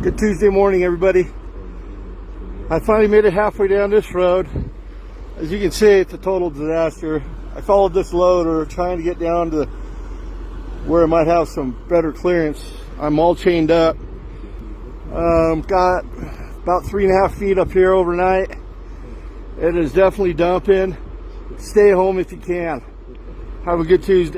Good Tuesday morning, everybody. I finally made it halfway down this road. As you can see, it's a total disaster. I followed this loader trying to get down to where I might have some better clearance. I'm all chained up. Got about 3.5 feet up here overnight. It is definitely dumping. Stay home if you can. Have a good Tuesday.